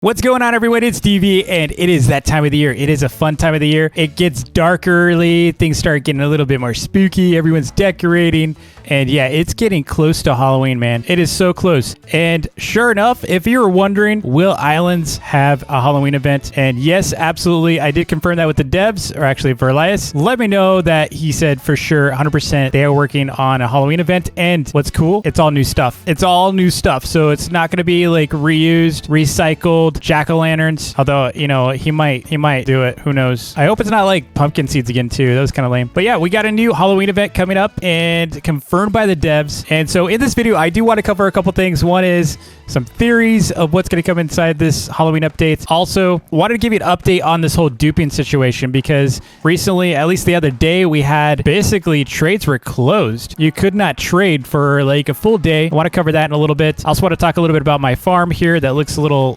What's going on, everyone? It's DV, and it is that time of the year. It is a fun time of the year. It gets dark early. Things start getting a little bit more spooky. Everyone's decorating. And yeah, it's getting close to Halloween, man. It is so close. And sure enough, if you were wondering, will Islands have a Halloween event? And yes, absolutely. I did confirm that with the devs, or actually for Elias. Let me know that he said for sure, 100%, they are working on a Halloween event. And what's cool, it's all new stuff. It's all new stuff. So it's not going to be like reused, recycled jack-o'-lanterns. Although, you know, he might do it. Who knows? I hope it's not like pumpkin seeds again too. That was kind of lame. But yeah, we got a new Halloween event coming up and confirmed by the devs. And so in this video, I do want to cover a couple things. One is some theories of what's going to come inside this Halloween update. Also, wanted to give you an update on this whole duping situation because recently, at least the other day, we had basically trades were closed. You could not trade for like a full day. I want to cover that in a little bit. I also want to talk a little bit about my farm here that looks a little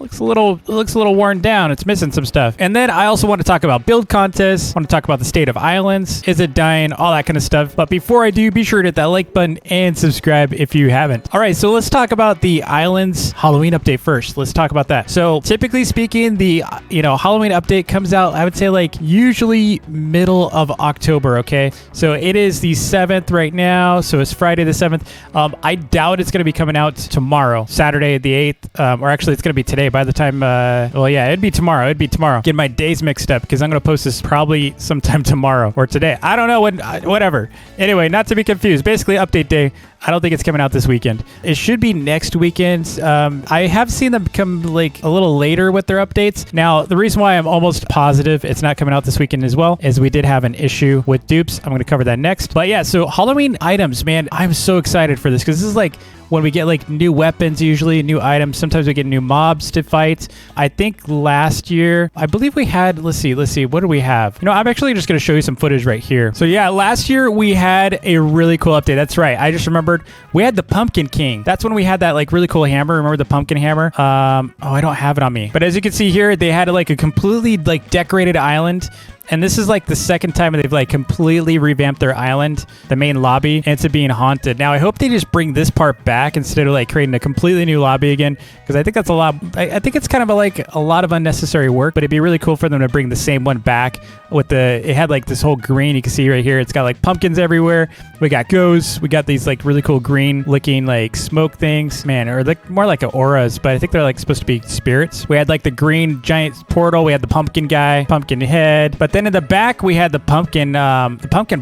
worn down. It's missing some stuff. And then I also want to talk about build contests. I want to talk about the state of Islands. Is it dying? All that kind of stuff. But before I do, be sure to hit that like button and subscribe if you haven't. All right, so let's talk about the Islands Halloween update first. Let's talk about that. So typically speaking, the Halloween update comes out, I would say like usually middle of October, okay? So it is the 7th right now, so it's Friday the 7th. I doubt it's going to be coming out tomorrow, Saturday the 8th, or actually it's going to be today by the time, well, yeah, it'd be tomorrow. Get my days mixed up because I'm going to post this probably sometime tomorrow or today. I don't know when, whatever. Anyway, not to be confused. Basically, update day. I don't think it's coming out this weekend. It should be next weekend. I have seen them come like a little later with their updates. Now, the reason why I'm almost positive it's not coming out this weekend as well is we did have an issue with dupes. I'm going to cover that next. But yeah, so Halloween items, man, I'm so excited for this because this is like when we get like new weapons, usually new items. Sometimes we get new mobs to fight. I think last year, I believe we had, let's see, what do we have? You know, I'm actually just going to show you some footage right here. So yeah, last year we had a really cool update. That's right. I just remembered we had the Pumpkin King. That's when we had that like really cool hammer. Remember the pumpkin hammer? Oh, I don't have it on me. But as you can see here, they had like a completely like decorated island. And this is like the second time they've like completely revamped their island, the main lobby, into being haunted. Now, I hope they just bring this part back instead of like creating a completely new lobby again, because I think that's a lot. I think it's kind of like a lot of unnecessary work, but it'd be really cool for them to bring the same one back with it had like this whole green. You can see right here, it's got like pumpkins everywhere. We got ghosts. We got these like really cool green looking like smoke things, man, or like more like auras, but I think they're like supposed to be spirits. We had like the green giant portal. We had the pumpkin guy, pumpkin head, but then in the back we had the pumpkin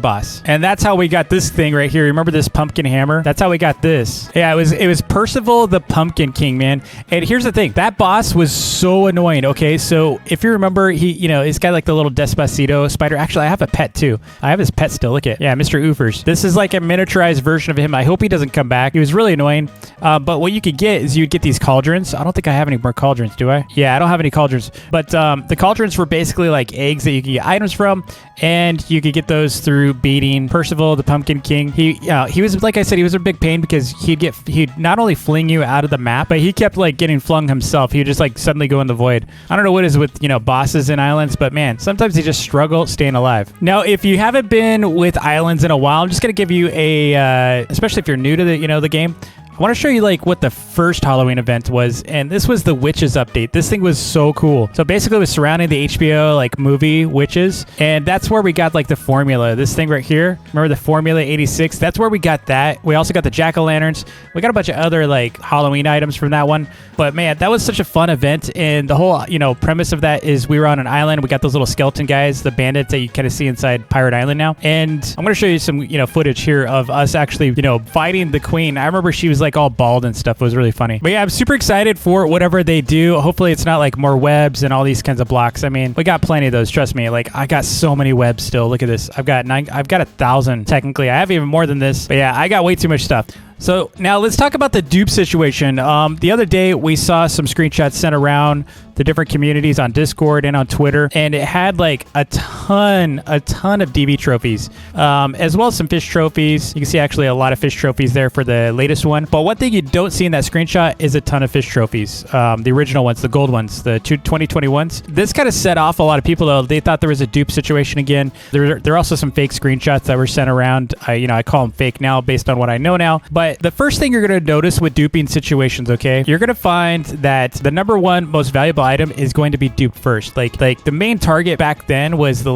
boss, and that's how we got this thing right here. Remember this pumpkin hammer? That's how we got this. Yeah, it was Percival the Pumpkin King, man. And here's the thing, that boss was so annoying. Okay, so if you remember, he's got like the little Despacito spider. Actually, I have a pet too. I have his pet still. Look at, yeah, Mr. Oofers. This is like a miniaturized version of him. I hope he doesn't come back. He was really annoying. But what you could get is you'd get these cauldrons. I don't think I have any more cauldrons, do I? Yeah, I don't have any cauldrons. But the cauldrons were basically like eggs that you could get items from, and you could get those through beating Percival the Pumpkin King. He was, like I said, he was a big pain because he'd not only fling you out of the map, but he kept like getting flung himself. He would just like suddenly go in the void. I don't know what it is with bosses in Islands, but man, sometimes they just struggle staying alive. Now, if you haven't been with Islands in a while, I'm just gonna give you a especially if you're new to the game, I want to show you like what the first Halloween event was, and this was the Witches update. This thing was so cool. So basically it was surrounding the HBO like movie Witches, and that's where we got like the formula. This thing right here, remember the Formula 86? That's where we got that. We also got the jack-o'-lanterns. We got a bunch of other like Halloween items from that one. But man, that was such a fun event, and the whole premise of that is we were on an island. We got those little skeleton guys, the bandits that you kind of see inside Pirate Island now. And I'm going to show you some footage here of us actually fighting the queen. I remember she was like all bald and stuff. It was really funny. But yeah, I'm super excited for whatever they do. Hopefully it's not like more webs and all these kinds of blocks. I mean, we got plenty of those, trust me. Like, I got so many webs still. Look at this. I've got 1,000 technically. I have even more than this. But yeah, I got way too much stuff. So now let's talk about the dupe situation. The other day we saw some screenshots sent around the different communities on Discord and on Twitter, and it had like a ton of DB trophies, as well as some fish trophies. You can see actually a lot of fish trophies there for the latest one. But one thing you don't see in that screenshot is a ton of fish trophies. The original ones, the gold ones, the 2021s. This kind of set off a lot of people though. They thought there was a dupe situation again. There are also some fake screenshots that were sent around. I call them fake now based on what I know now. But But the first thing you're going to notice with duping situations, okay, you're going to find that the number one most valuable item is going to be duped first. Like the main target back then was the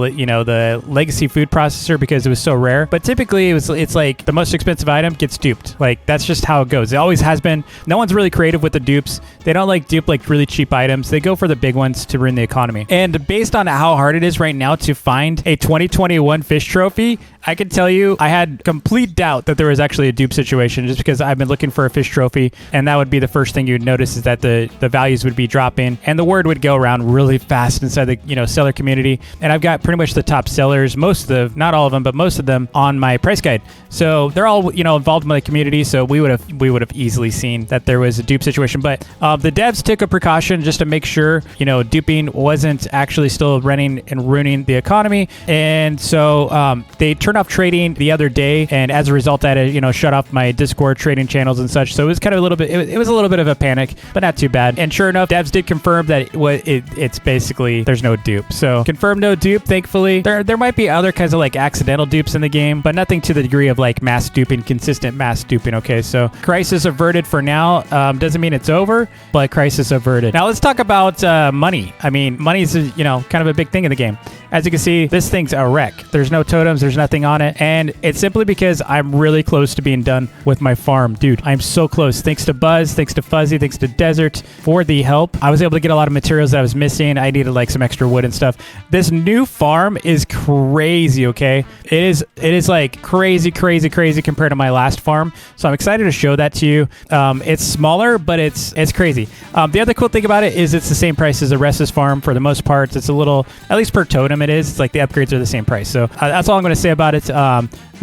legacy food processor because it was so rare. But typically it's like the most expensive item gets duped. Like that's just how it goes. It always has been. No one's really creative with the dupes. They don't like dupe like really cheap items. They go for the big ones to ruin the economy. And based on how hard it is right now to find a 2021 fish trophy, I can tell you I had complete doubt that there was actually a dupe situation just because I've been looking for a fish trophy, and that would be the first thing you'd notice is that the values would be dropping and the word would go around really fast inside the seller community. And I've got pretty much the top sellers, not all of them, but most of them on my price guide. So they're all involved in my community. So we would have easily seen that there was a dupe situation. But the devs took a precaution just to make sure duping wasn't actually still running and ruining the economy. And so they turned off trading the other day, and as a result that shut off my Discord trading channels and such. So it was kind of a little bit it was a little bit of a panic, but not too bad. And sure enough, devs did confirm that it's basically there's no dupe. So confirmed no dupe, thankfully. There might be other kinds of like accidental dupes in the game, but nothing to the degree of like mass duping, consistent mass duping. Okay, so crisis averted for now. Doesn't mean it's over, but crisis averted. Now let's talk about money. I mean, money is kind of a big thing in the game. As you can see, this thing's a wreck. There's no totems, there's nothing on it, and it's simply because I'm really close to being done with my farm. Dude, I'm so close. Thanks to Buzz, thanks to Fuzzy, thanks to Desert for the help. I was able to get a lot of materials that I was missing. I needed like some extra wood and stuff. This new farm is crazy, okay? It is like crazy compared to my last farm. So I'm excited to show that to you. It's smaller, but it's crazy. The other cool thing about it is it's the same price as the Res's farm for the most part. It's a little, at least per totem it is. It's like the upgrades are the same price. So that's all I'm going to say about it.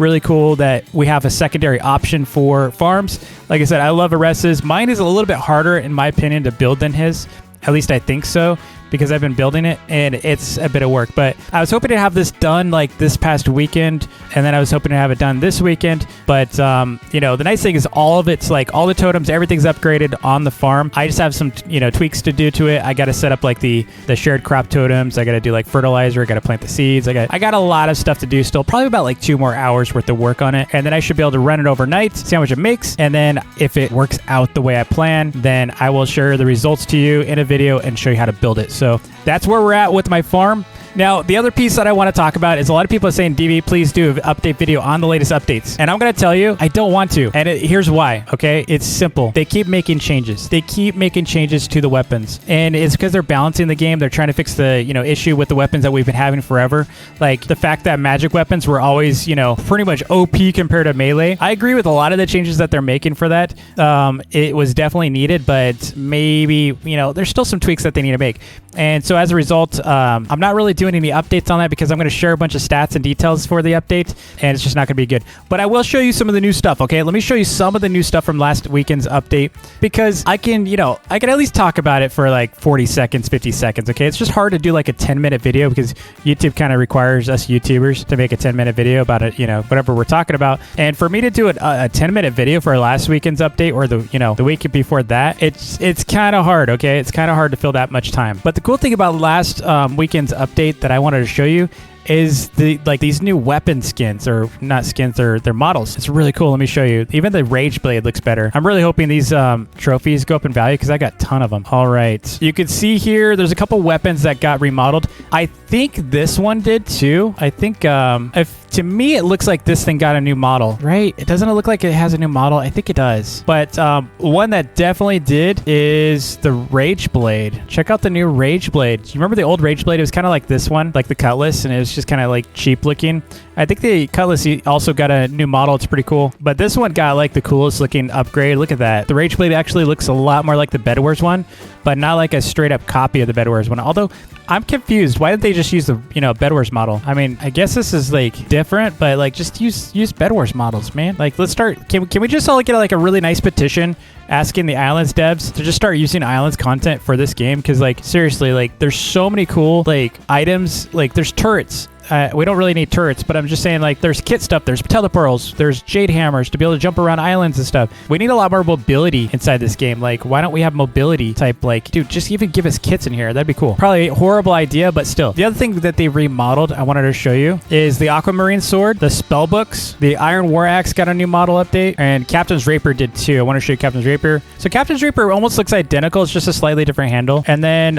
Really cool that we have a secondary option for farms. Like I said, I love Ares's. Mine is a little bit harder, in my opinion, to build than his. At least I think so, because I've been building it and it's a bit of work. But I was hoping to have this done like this past weekend, and then I was hoping to have it done this weekend. But the nice thing is all of it's like all the totems, everything's upgraded on the farm. I just have some tweaks to do to it. I got to set up like the shared crop totems. I got to do like fertilizer. I got to plant the seeds. I got a lot of stuff to do still. Probably about like 2 more hours worth of work on it, and then I should be able to run it overnight, see how much it makes, and then if it works out the way I plan, then I will share the results to you in a video and show you how to build it. So that's where we're at with my farm. Now, the other piece that I want to talk about is a lot of people are saying, DV, please do an update video on the latest updates. And I'm going to tell you, I don't want to. And here's why, okay? It's simple. They keep making changes. They keep making changes to the weapons. And it's because they're balancing the game. They're trying to fix the, issue with the weapons that we've been having forever. Like the fact that magic weapons were always, pretty much OP compared to melee. I agree with a lot of the changes that they're making for that. It was definitely needed, but maybe, there's still some tweaks that they need to make. And so as a result, I'm not really doing any updates on that because I'm going to share a bunch of stats and details for the update, and it's just not going to be good. But I will show you some of the new stuff, okay? Let me show you some of the new stuff from last weekend's update, because I can at least talk about it for like 40 seconds, 50 seconds, okay? It's just hard to do like a 10-minute video because YouTube kind of requires us YouTubers to make a 10-minute video about it, whatever we're talking about. And for me to do a 10-minute video for last weekend's update or the week before that, it's kind of hard, okay? It's kind of hard to fill that much time. But the cool thing about last weekend's update that I wanted to show you is these new weapon skins, or not skins, they're models. It's really cool. Let me show you. Even the Rage Blade looks better. I'm really hoping these trophies go up in value because I got a ton of them. All right. You can see here, there's a couple weapons that got remodeled. I think this one did too. I think to me, it looks like this thing got a new model, right? It doesn't look like it has a new model. I think it does. But one that definitely did is the Rage Blade. Check out the new Rage Blade. Do you remember the old Rage Blade? It was kind of like this one, like the Cutlass, and it was just kind of like cheap looking. I think the Cutlass also got a new model. It's pretty cool. But this one got like the coolest looking upgrade. Look at that. The Rage Blade actually looks a lot more like the Bedwars one, but not like a straight up copy of the Bedwars one. Although I'm confused. Why didn't they just use the Bedwars model? I mean, I guess this is like different, but like just use Bedwars models, man. Like let's start. Can we just all get like a really nice petition asking the Islands devs to just start using Islands content for this game? Because like seriously, like there's so many cool like items. Like there's turrets We don't really need turrets, but I'm just saying, like, there's kit stuff, there's telepearls, there's jade hammers to be able to jump around islands and stuff. We need a lot more mobility inside this game. Like, why don't we have mobility type, like, dude, just even give us kits in here. That'd be cool. Probably a horrible idea, but still. The other thing that they remodeled I wanted to show you is the aquamarine sword, the spell books, the iron war axe got a new model update, and Captain's Rapier did too. I want to show you Captain's Rapier. So Captain's Rapier almost looks identical. It's just a slightly different handle. And then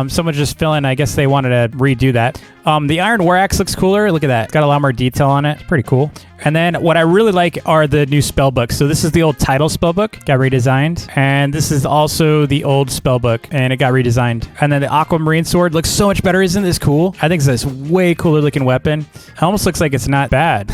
someone just filling, I guess they wanted to redo that. The Iron War Axe looks cooler. Look at that. It's got a lot more detail on it. It's pretty cool. And then what I really like are the new spell books. So this is the old title spell book, got redesigned. And this is also the old spell book, and it got redesigned. And then the Aquamarine Sword looks so much better. Isn't this cool? I think it's this way cooler looking weapon. It almost looks like it's not bad.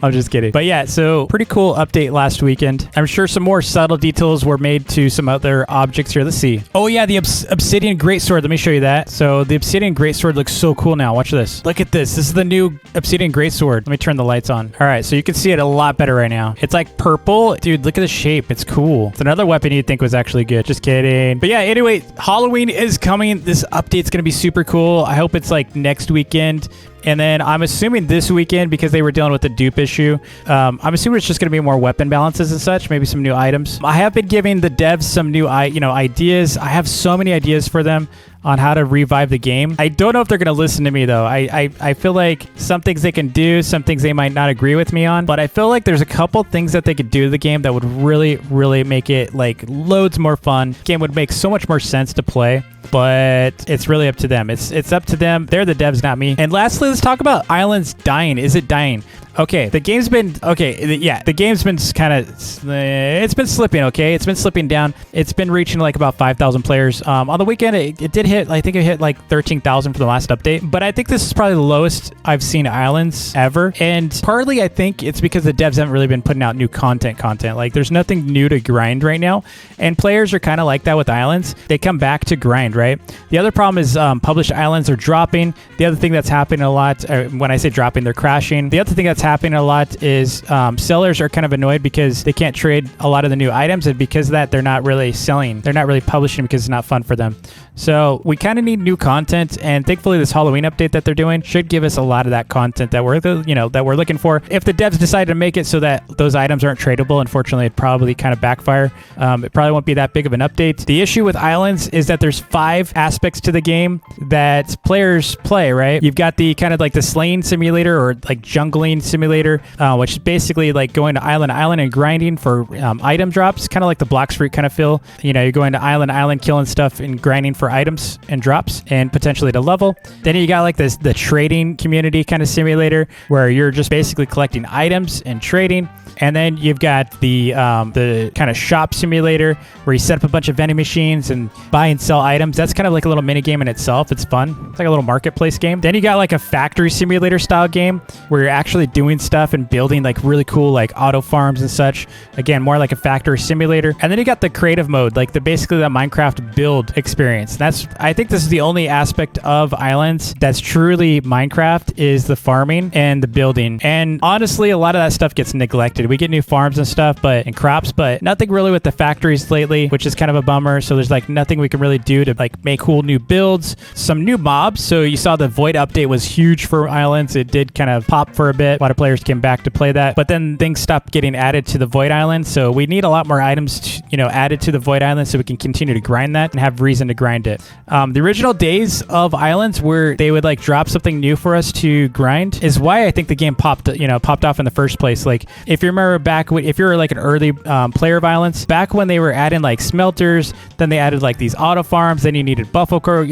I'm just kidding. But yeah, so pretty cool update last weekend. I'm sure some more subtle details were made to some other objects here. Let's see. Oh yeah, the Obsidian Greatsword. Let me show you that. So the Obsidian Greatsword looks so cool now. Watch this. Look at this. This is the new Obsidian Greatsword. Let me turn the lights on. All right, so you can see it a lot better right now. It's like purple. Dude, look at the shape. It's cool. It's another weapon you'd think was actually good. Just kidding. But yeah, anyway, Halloween is coming. This update's going to be super cool. I hope it's like next weekend. And then I'm assuming this weekend, because they were dealing with the dupe issue, I'm assuming it's just going to be more weapon balances and such, maybe some new items. I have been giving the devs some new ideas. I have so many ideas for them on how to revive the game. I don't know if they're going to listen to me, though. I feel like some things they can do, some things they might not agree with me on, but I feel like there's a couple things that they could do to the game that would really, really make it like loads more fun. The game would make so much more sense to play, but it's really up to them. It's up to them. They're the devs, not me. And lastly, let's talk about Islands dying. Is it dying? Okay, the game's been, the game's been kind of, it's been slipping, okay? It's been slipping down. It's been reaching like about 5,000 players. On the weekend, it did hit, I think it hit like 13,000 for the last update. But I think this is probably the lowest I've seen Islands ever. And partly, I think it's because the devs haven't really been putting out new content. Like, there's nothing new to grind right now. And players are kind of like that with Islands. They come back to grind, right? The other problem is published Islands are dropping. The other thing that's happening a lot, when I say dropping, they're crashing. The other thing that's happening a lot is sellers are kind of annoyed because they can't trade a lot of the new items, and because of that, they're not really selling. They're not really publishing because it's not fun for them. So we kind of need new content, and thankfully this Halloween update that they're doing should give us a lot of that content that we're looking for. If the devs decide to make it so that those items aren't tradable, unfortunately it'd probably kind of backfire. It probably won't be that big of an update. The issue with Islands is that there's 5 aspects to the game that players play, right? You've got the kind of like the slaying simulator, or like jungling simulator, which is basically like going to island and grinding for item drops, kind of like the Blox Fruit kind of feel. You know, you're going to island killing stuff and grinding for items and drops and potentially to level. Then you got like the trading community kind of simulator, where you're just basically collecting items and trading. And then you've got the kind of shop simulator, where you set up a bunch of vending machines and buy and sell items. That's kind of like a little mini game in itself. It's fun. It's like a little marketplace game. Then you got like a factory simulator style game, where you're actually doing stuff and building like really cool like auto farms and such. Again, more like a factory simulator. And then you got the creative mode, like basically the Minecraft build experience. I think this is the only aspect of Islands that's truly Minecraft, is the farming and the building. And honestly, a lot of that stuff gets neglected. We get new farms and stuff, and crops, but nothing really with the factories lately, which is kind of a bummer. So there's like nothing we can really do to like make cool new builds. Some new mobs. So you saw the Void update was huge for Islands. It did kind of pop for a bit. A lot of players came back to play that, but then things stopped getting added to the Void Island. So we need a lot more items, added to the Void Island, so we can continue to grind that and have reason to grind it. The original days of Islands, where they would like drop something new for us to grind, is why I think the game popped off in the first place. Like, if you remember back if you were like an early player of Islands, back when they were adding like smelters, then they added like these auto farms, then you needed buffalo core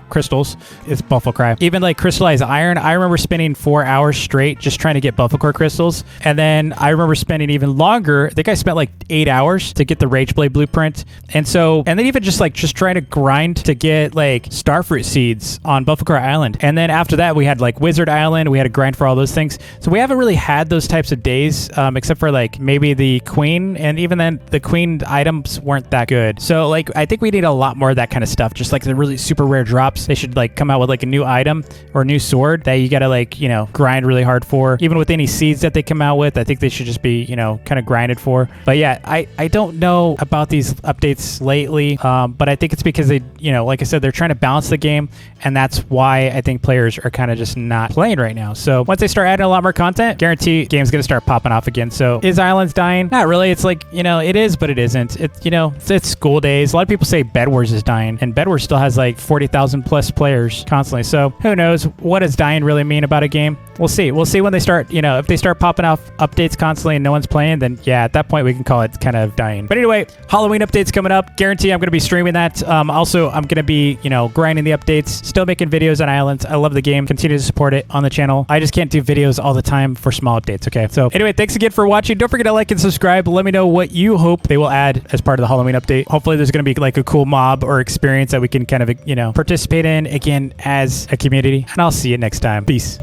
crystals. It's buffalo cry. Even like crystallized iron. I remember spending 4 hours straight just trying to get buffalo core crystals. And then I remember spending even longer. I think I spent like 8 hours to get the Rageblade blueprint. And then even just trying to grind to get like starfruit seeds on buffalo core island. And then after that, we had like Wizard Island. We had to grind for all those things. So we haven't really had those types of days, except for like maybe the queen. And even then, the queen items weren't that good. So So like, I think we need a lot more of that kind of stuff. Just like the really super rare drops. They should like come out with like a new item or a new sword that you gotta like, you know, grind really hard for. Even with any seeds that they come out with, I think they should just be, you know, kind of grinded for. But yeah, I don't know about these updates lately, but I think it's because they, you know, like I said, they're trying to balance the game, and that's why I think players are kind of just not playing right now. So once they start adding a lot more content, guarantee game's gonna start popping off again. So is Islands dying? Not really. It's like, you know, it is, but it isn't. It's, you know, it's school days. A lot of people say Bed Wars is dying, and Bed Wars still has like 40,000 plus players constantly. So who knows? What does dying really mean about a game? We'll see. We'll see when they start, you know, if they start popping off updates constantly and no one's playing, then yeah, at that point we can call it kind of dying. But anyway, Halloween updates coming up. Guarantee I'm going to be streaming that. Also, I'm going to be, you know, grinding the updates, still making videos on Islands. I love the game. Continue to support it on the channel. I just can't do videos all the time for small updates, okay? So anyway, thanks again for watching. Don't forget to like and subscribe. Let me know what you hope they will add as part of the Halloween update. Hopefully there's going to be like a cool mob or experience that we can kind of, you know, participate in again as a community. And I'll see you next time. Peace.